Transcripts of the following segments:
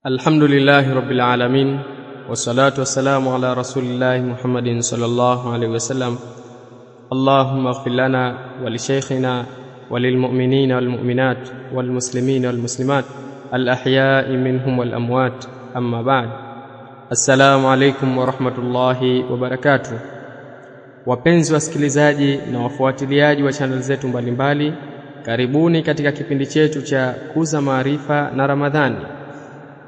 Alhamdulillahi Rabbil Alamin, wassalatu wassalamu ala Rasulillahi Muhammadin sallallahu alaihi wasallam. Allahumma ighfir lana wa li shaykhina wa lil mu'minina wal mu'minat wal muslimina wal muslimat al ahya'i minhum wal amwat, amma ba'd. Assalamu alaykum wa rahmatullahi wa barakatuh. Wapenzi wasikilizaji na wafuatiliaji wa channel zetu mbalimbali, karibuni katika kipindi chetu cha Kuza Maarifa na Ramadhani,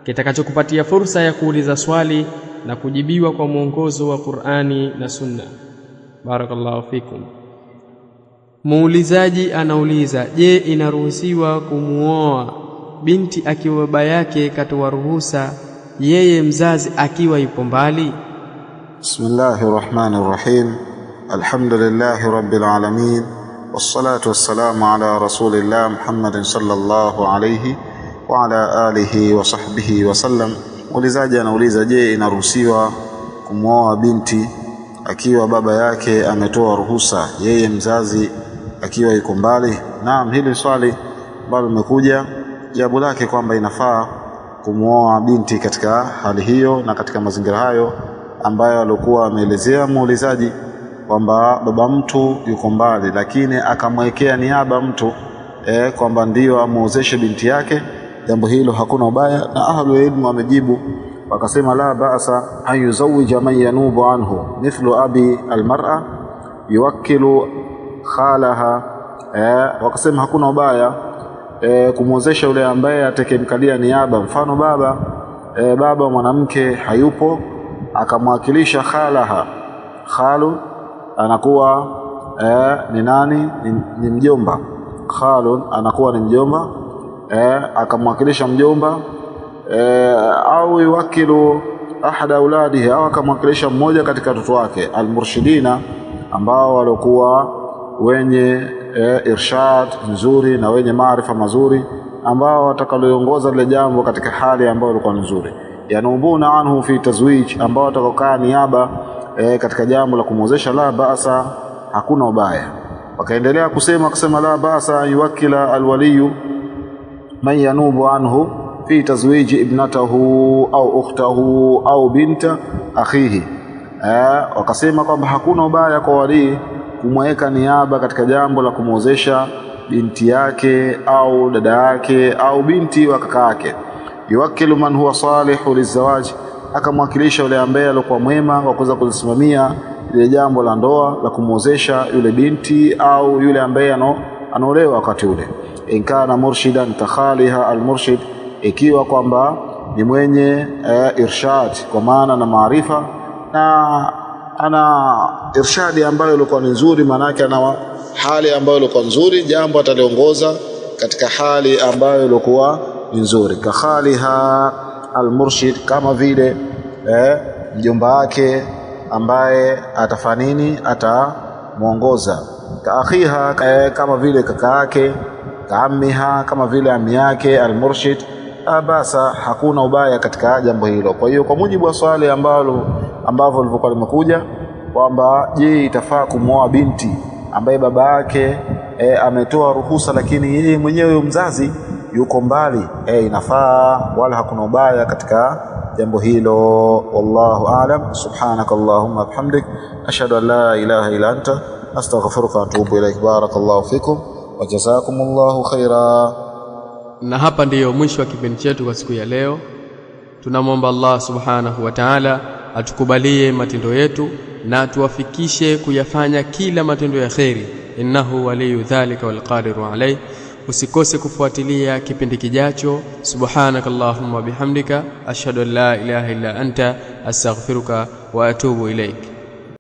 kitakachokupatia fursa ya kuuliza swali na kujibiwa kwa mwongozo wa Qur'ani na Sunna. Barakallahu fikum. Muulizaji anauliza, je, inaruhusiwa kumuoa binti akiwa baba yake katoa ruhusa, yeye mzazi akiwa yupo mbali? Bismillahirrahmanirrahim. Alhamdulillahi rabbil alamin, wassalatu wassalamu ala rasulillah Muhammadin sallallahu alayhi wa ala alihi wa sahbihi wa sallam. Muulizaji anauliza, je, inaruhusiwa kumwoa binti akiwa baba yake ametoa ruhusa, yeye mzazi akiwa yuko mbali? Naam, hili swali ambalo limekuja, jawabu lake kwamba inafaa kumwoa binti katika hali hiyo na katika mazingira hayo ambayo alikuwa ameelezea muulizaji, kwamba baba mtu yuko mbali lakini akamwekea niaba mtu kwamba ndio amuozeshe binti yake. Jambo hilo hakuna ubaya, na ahlul ilmu wamejibu wakasema, la ba'sa an yuzawwija man yanubu anhu mithlu abi almar'a yuwakkilu khalaha. Wakasema hakuna ubaya kumuozesha yule ambaye atakemkalia niaba, mfano baba mwanamke hayupo akamwakilisha khalaha. Khalu anakuwa ni nani? Ni mjomba. Khalun anakuwa ni mjomba, akamwakilisha mjomba, au yuwakilu ahada auladihi, au akamwakilisha mmoja katika watoto wake, almurshidina, ambao walikuwa wenye irshad nzuri na wenye maarifa mazuri, ambao watakaoongoza lile jambo katika hali ambayo ilikuwa nzuri. Yanubuna anhu fi tazwij, ambao watakokaa niaba katika jambo la kumwozesha. La ba'sa, hakuna ubaya. Wakaendelea kusema la ba'sa yuwakila alwaliyu man yanubu anhu fi tazwiji ibnatahu au ukhtahu au binta akhihi. Wakasema kwamba hakuna ubaya kwa wali kumweka niaba katika jambo la kumwozesha binti yake au dada yake au binti wa kaka yake. Yuwakilu man huwa salihu lizawaj, akamwakilisha yule ambaye alikuwa mwema wa kuweza kusimamia ile jambo la ndoa la kumwozesha yule binti au yule ambaye anaolewa wakati ule. Inkana murshidan takhaliha almurshid, ikiwa kwamba ni mwenye irshad kwa maana na maarifa na ana irshadi ambayo ilikuwa nzuri, maana yake ana hali ambayo ilikuwa nzuri, jambo ataliongoza katika hali ambayo ilikuwa nzuri. Kakhaliha almurshid, kama vile mjomba wake ambaye atafanini atamuongoza. Kaakhiha, kama vile kaka yake. Kaamiha, kama vile ami yake. Almurshid, basa, hakuna ubaya katika jambo hilo. Kwa hiyo kwa mujibu wa swali ambavyo lilikuwa limekuja kwamba je, itafaa kumwoa binti ambaye baba yake ametoa ruhusa lakini yeye mwenyewe mzazi yuko mbali, inafaa, wala hakuna ubaya katika jambo hilo. Wallahu a'lam. Subhanakallahumma bihamdik, ashhadu an la ilaha illa anta, astaghfiruka wa atubu ilaik. Barakallahu fikum wa jazakumullahu khaira. Na hapa ndiyo mwisho wa kipindi chetu kwa siku ya leo. Tunamwomba Allah subhanahu wa ta'ala atukubalie matendo yetu na tuwafikishe kuyafanya kila matendo ya kheri. Innahu waliyu dhalika wal qadiru alayh. Usikose kufuatilia kipindi kijacho. Subhanakallahumma bihamdika, ashhadu an la ilaha illa anta, astaghfiruka wa atubu ilaik.